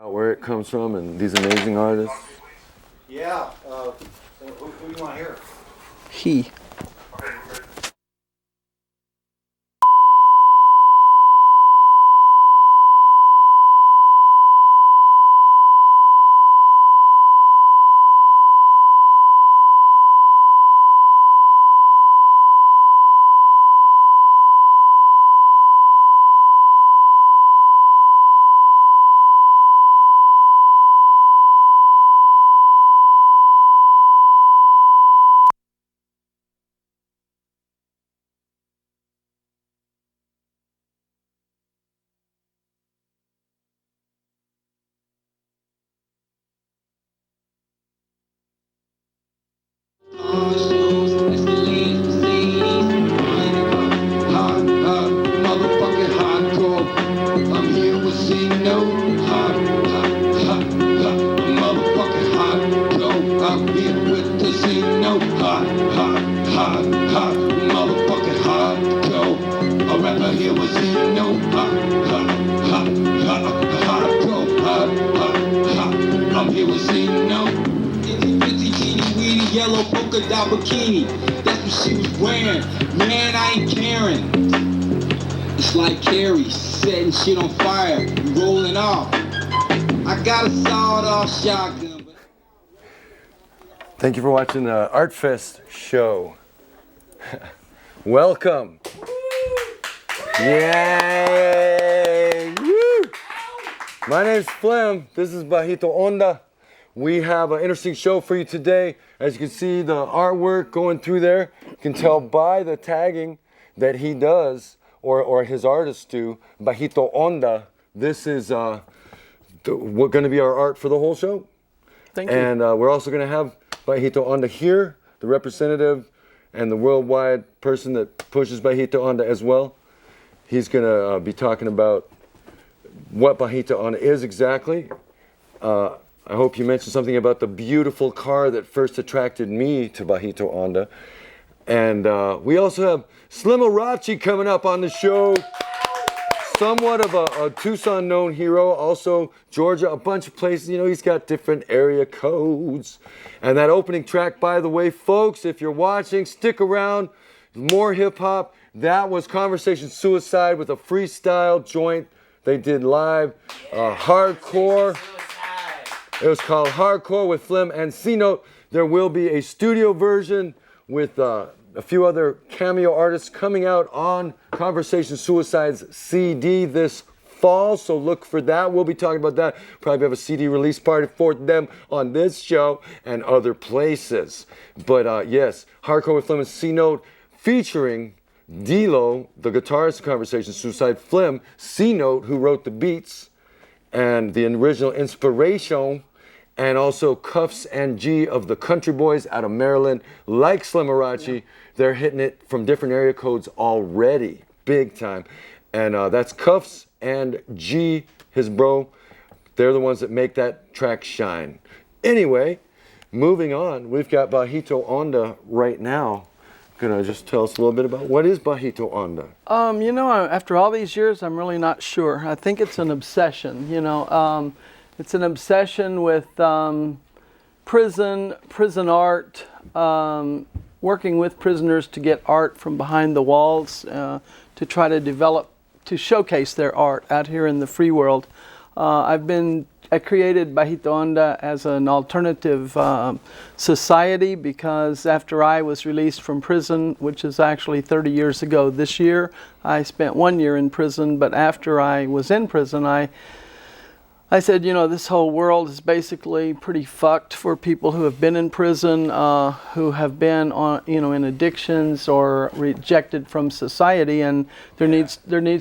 Where it comes from and these amazing artists. Yeah. Who do you want to hear? He. Yellow polka dot bikini, that's what she was wearing. Man, I ain't caring. It's like Carrie setting shit on fire, rolling off. I got a sawed-off shotgun. Thank you for watching the Artfest show. Welcome. Yay! Woo! My name's Flem. This is Bajito Onda. We have an interesting show for you today. As you can see the artwork going through there, you can tell by the tagging that he does, or his artists do, Bajito Onda. This is going to be our art for the whole show. Thank you. And we're also going to have Bajito Onda here, the representative and the worldwide person that pushes Bajito Onda as well. He's going to be talking about what Bajito Onda is exactly. I hope you mentioned something about the beautiful car that first attracted me to Bajito Onda. And we also have Slimorachi coming up on the show. Somewhat of a Tucson known hero, also Georgia, a bunch of places. You know, he's got different area codes. And that opening track, by the way, folks, if you're watching, stick around. More hip hop. That was Conversation Suicide with a freestyle joint they did live. Hardcore. It was called Hardcore with Flem and C-Note. There will be a studio version with a few other cameo artists coming out on Conversation Suicide's CD this fall, so look for that. We'll be talking about that. Probably have a CD release party for them on this show and other places. But yes, Hardcore with Flem and C-Note featuring D-Lo, the guitarist of Conversation Suicide, Flem, C-Note, who wrote the beats and the original inspiration, and also Cuffs and G of the Country Boys out of Maryland, like Slimorachi. Yeah. They're hitting it from different area codes already, big time. And that's Cuffs and G, his bro. They're the ones that make that track shine. Anyway, moving on, we've got Bajito Onda right now. Gonna just tell us a little bit about what is Bajito Onda? You know, after all these years, I'm really not sure. I think it's an obsession, you know. It's an obsession with prison art, working with prisoners to get art from behind the walls, to try to develop, to showcase their art out here in the free world. I created Bajito Onda as an alternative society because after I was released from prison, which is actually 30 years ago this year, I spent 1 year in prison, but after I was in prison, I said, you know, this whole world is basically pretty fucked for people who have been in prison, who have been on, you know, in addictions or rejected from society, and there needs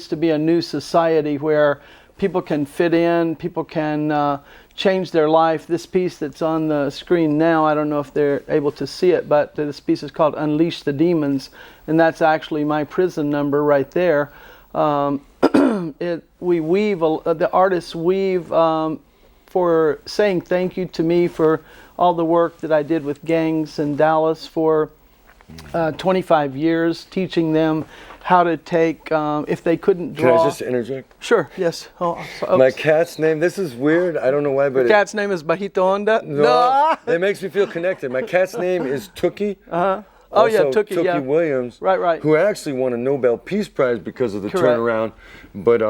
to be a new society where people can fit in, people can change their life. This piece that's on the screen now, I don't know if they're able to see it, but this piece is called Unleash the Demons, and that's actually my prison number right there. The artists weave for saying thank you to me for all the work that I did with gangs in Dallas, for 25 years, teaching them how to take, if they couldn't draw. Can I just interject? Sure, yes. Oh, My cat's name, this is weird, I don't know why, but cat's name is Bajito Onda? no, it makes me feel connected. My cat's name is Tookie. Oh yeah, Tookie, Tookie yeah. Williams, Right. who actually won a Nobel Peace Prize because of the Correct. turnaround. But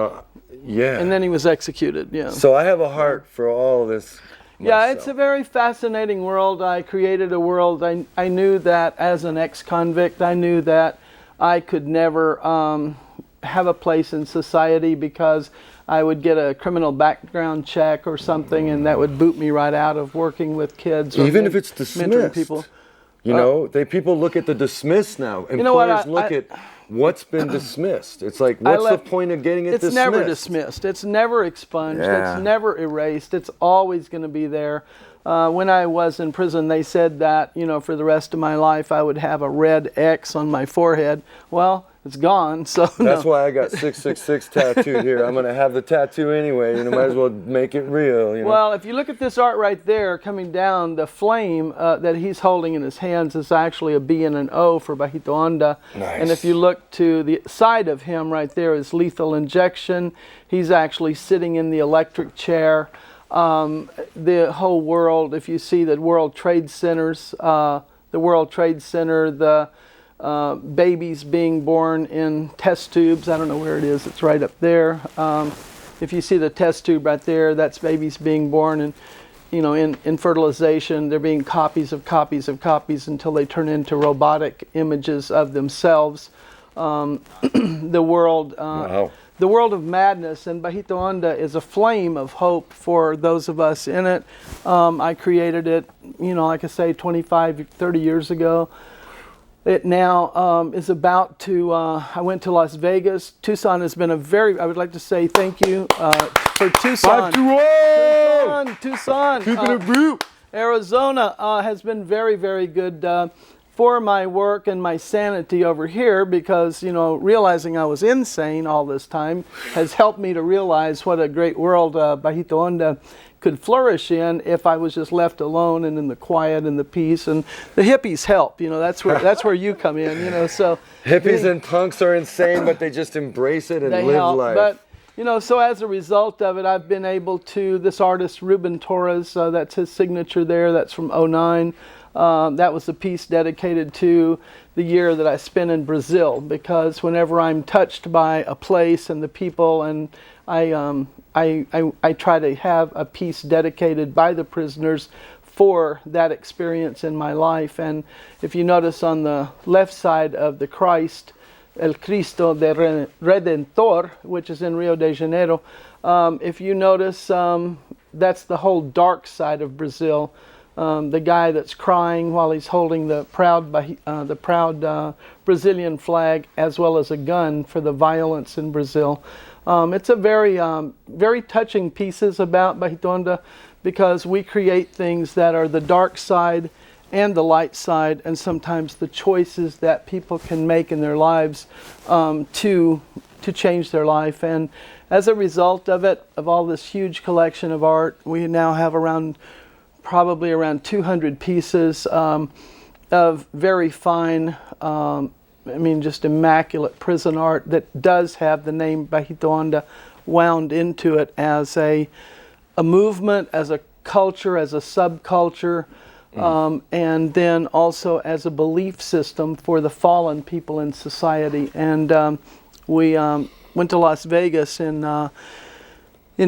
yeah. And then he was executed, yeah. So I have a heart for all this. Yeah, myself. it's a very fascinating world. I created a world. I knew that as an ex-convict, I knew that I could never have a place in society because I would get a criminal background check or something, and that would boot me right out of working with kids. Or Even if it's mentoring dismissed. people. You know, people look at the dismissed now. Employers You know what, look at what's been dismissed. It's like, what's the point of getting it dismissed? It's never dismissed. It's never expunged. Yeah. It's never erased. It's always going to be there. When I was in prison, they said that, you know, for the rest of my life, I would have a red X on my forehead. Well, it's gone. So That's why I got 666 tattooed here. I'm going to have the tattoo anyway. You know, might as well make it real. You know? Well, if you look at this art right there coming down, the flame that he's holding in his hands is actually a B and an O for Bajito Onda. Nice. And if you look to the side of him right there is lethal injection. He's actually sitting in the electric chair. The whole world, if you see the World Trade Centers, the World Trade Center, the babies being born in test tubes. I don't know where it is. It's right up there. If you see the test tube right there, that's babies being born and, you know, in fertilization. They're being copies of copies of copies until they turn into robotic images of themselves. The world. Wow. The world of madness, and Bajito Onda is a flame of hope for those of us in it. I created it, you know, like I say, 25, 30 years ago. It now is about to, I went to Las Vegas. Tucson has been I would like to say thank you for Tucson. Tucson. Keeping it real. Arizona has been very, very good for my work and my sanity over here, because, you know, realizing I was insane all this time has helped me to realize what a great world Bajito Onda could flourish in if I was just left alone and in the quiet and the peace. And the hippies help, you know, that's where you come in, you know. So Hippies and punks are insane, but they just embrace it and they live help. life. But, you know, so as a result of it, I've been able to, this artist, Ruben Torres, that's his signature there, that's from '09. That was a piece dedicated to the year that I spent in Brazil, because whenever I'm touched by a place and the people, and I try to have a piece dedicated by the prisoners for that experience in my life. And if you notice on the left side of the Christ, El Cristo de Redentor, which is in Rio de Janeiro, if you notice, that's the whole dark side of Brazil. The guy that's crying while he's holding the proud Brazilian flag, as well as a gun for the violence in Brazil. It's a very touching pieces about Bajito Onda, because we create things that are the dark side and the light side, and sometimes the choices that people can make in their lives to change their life. And as a result of it, of all this huge collection of art, we now have probably around 200 pieces of very fine, I mean, just immaculate prison art that does have the name Bajito Onda wound into it as a movement, as a culture, as a subculture, and then also as a belief system for the fallen people in society. And we went to Las Vegas in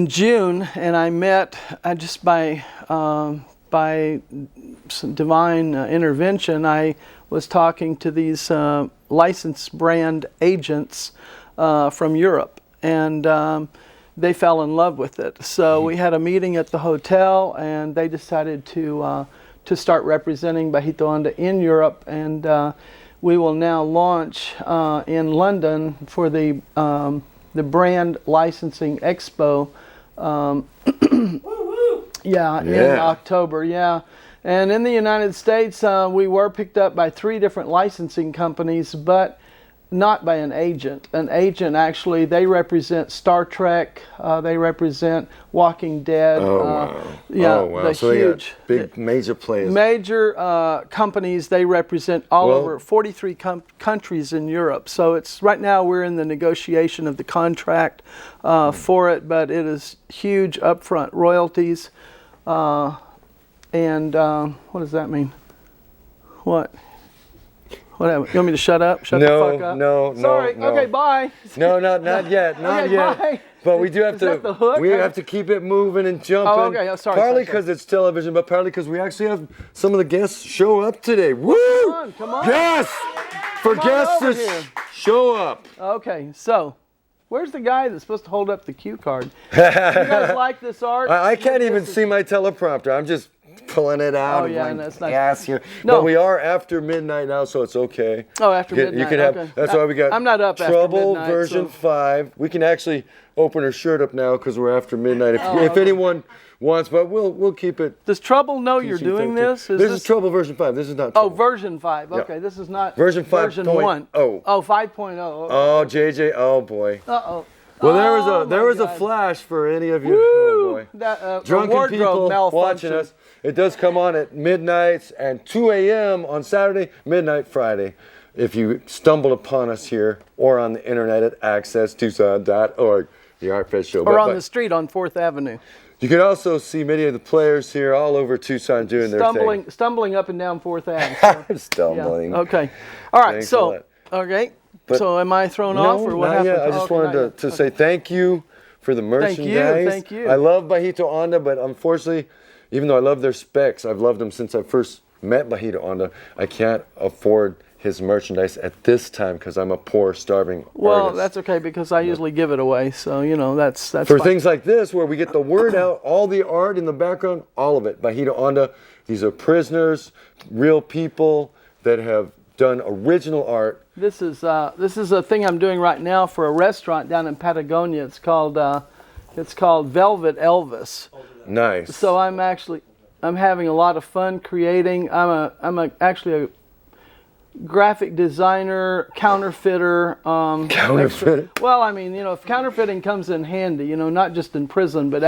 June, and I met just by some divine intervention. I was talking to these licensed brand agents from Europe, and they fell in love with it. So we had a meeting at the hotel, and they decided to start representing Bajito Onda in Europe, and we will now launch in London for the brand licensing expo. In October, And in the United States, we were picked up by 3 different licensing companies, but not by an agent. An agent actually, they represent Star Trek. They represent Walking Dead. Oh wow! Yeah, oh, wow. the So huge, big major players. major companies. They represent all Well- over 43 countries in Europe. So it's right now we're in the negotiation of the contract for it, but it is huge upfront royalties. And what does that mean? What? Whatever. You want me to shut up? Shut the fuck up? No, Sorry. no. Okay, bye. No, not yet, not Okay, yet. bye. But we do have Is to. that the hook? We have to keep it moving and jumping. Oh, okay. Oh, sorry, Partly sorry. because it's television, but partly because we actually have some of the guests show up today. Woo! Come on. Yes! For Come on guests over to here. show up. Okay, so where's the guy that's supposed to hold up the cue card? You guys like this art? I can't even see my teleprompter. I'm just pulling it out Oh, of yeah, my and that's nice. ass here. No. But we are after midnight now, so it's okay. Oh, after You midnight. can have. Okay. That's why we got. I'm not up after Trouble midnight, version so- 5. We can actually open her shirt up now because we're after midnight. If okay. anyone wants, but we'll keep it. Does Trouble know you're doing this? This is Trouble version 5. This is not. Oh, Trouble. version 5. Okay, this is not Version 5.0. Version 1. Oh, 5.0. Okay. Oh, JJ. Oh boy. Uh-oh. Well, Oh, there my was a God. flash for any of you. Woo! Oh boy. That, a Drunken wardrobe people malfunction. watching us. It does come on at midnight and 2 a.m. on Saturday, midnight Friday. If you stumble upon us here or on the internet at accesstucson.org, the Artfest show. Or on the street on 4th Avenue. You can also see many of the players here all over Tucson doing their thing. Stumbling up and down 4th Avenue. So, I'm stumbling. yeah. Okay. All right. Thanks a So, lot. okay. But- So am I thrown off or what not happened? yet. I Oh, just okay, wanted not to, yet. to Okay. say thank you for the merchandise. Thank you. I love Bajito Onda, but unfortunately, even though I love their specs, I've loved them since I first met Bajito Onda. I can't afford his merchandise at this time because I'm a poor, starving Well, artist. that's okay because I usually give it away. So, you know, that's For fine. things like this, where we get the word out, all the art in the background, all of it. Bajito Onda, these are prisoners, real people that have done original art. This is a thing I'm doing right now for a restaurant down in Patagonia. It's called Velvet Elvis. Nice. So I'm having a lot of fun creating. I'm actually a graphic designer, counterfeiter. Counterfeit. Well, I mean, you know, if counterfeiting comes in handy, you know, not just in prison, but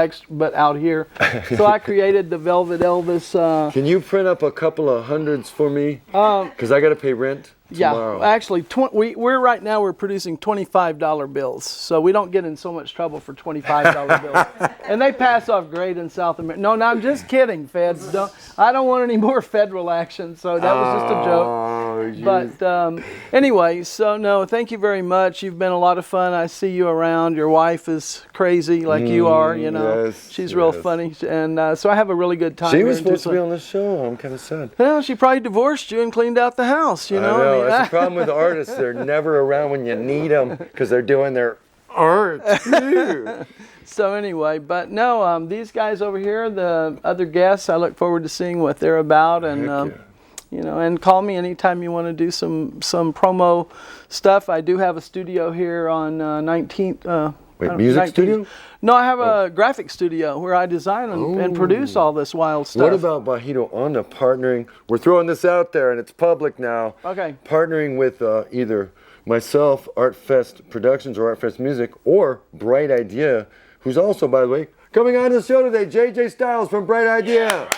out here. So I created the Velvet Elvis. Can you print up a couple of hundreds for me? Because I got to pay rent tomorrow. Yeah, actually, we're right now we're producing $25 bills, so we don't get in so much trouble for $25 bills, and they pass off great in South America. No, I'm just kidding, feds. I don't want any more federal action, so that was just a joke. Oh, But anyway, so no, thank you very much. You've been a lot of fun. I see you around. Your wife is crazy like you are, you know. yes, She's real yes. funny, and so I have a really good time. She here was in supposed to be Tucson. on the show. I'm kind of sad. Well, she probably divorced you and cleaned out the house, you know. I know. mean, That's the problem with artists. They're never around when you need them because they're doing their art. So anyway, but no, these guys over here, the other guests, I look forward to seeing what they're about, and Heck you know, and call me anytime you want to do some promo stuff. I do have a studio here on 19th. Wait, music studio? No, I have a graphic studio where I design and produce all this wild stuff. What about Bajito Onda partnering? We're throwing this out there and it's public now. Okay. Partnering with either myself, Artfest Productions or Artfest Music, or Bright Idea, who's also, by the way, coming on the show today, JJ Styles from Bright Idea.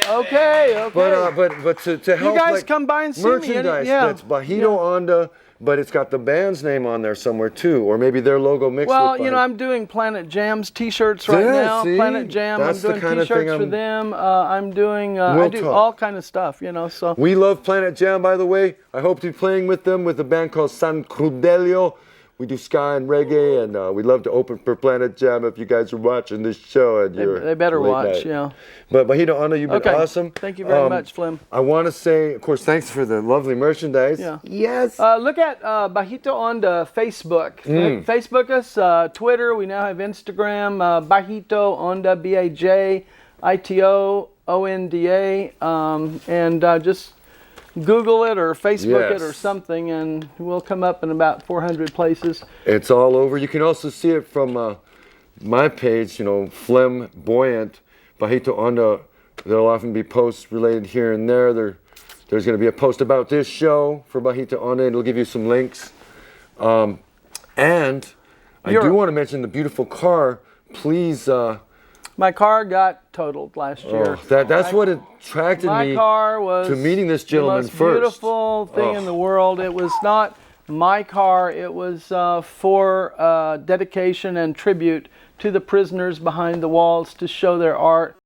Okay. But to help, you guys like, come by and see me. merchandise Yeah. that's Bajito Onda, but it's got the band's name on there somewhere too, or maybe their logo mixed Well, with you know, Bajito. I'm doing Planet Jam's T-shirts right Yeah, now. see? Planet Jam. That's the I'm doing kind of thing T-shirts for I'm- them. I'm doing. I We'll do talk. all kind of stuff. You know, so. We love Planet Jam, by the way. I hope to be playing with them with a band called San Crudelio. We do ska and reggae, and we'd love to open for Planet Jam if you guys are watching this show. And They better late watch. night. Yeah. But Bajito Onda, you've been Okay. awesome. Thank you very much, Flim. I want to say, of course, thanks for the lovely merchandise. Yeah. Yes. Look at Bajito Onda Facebook. Facebook us. Twitter. We now have Instagram. Bajito Onda, Bajito Onda, and just Google it or Facebook it or Yes. something, and we'll come up in about 400 places. It's all over. You can also see it from my page, you know, Flamboyant, Bajito Onda. There'll often be posts related here and there. There's going to be a post about this show for Bajito Onda, and it'll give you some links And I do want to mention the beautiful car. Please. My car got totaled last year. That's what attracted my me car was to meeting this gentleman the most first. Beautiful thing in the world. It was not my car. It was for dedication and tribute to the prisoners behind the walls to show their art.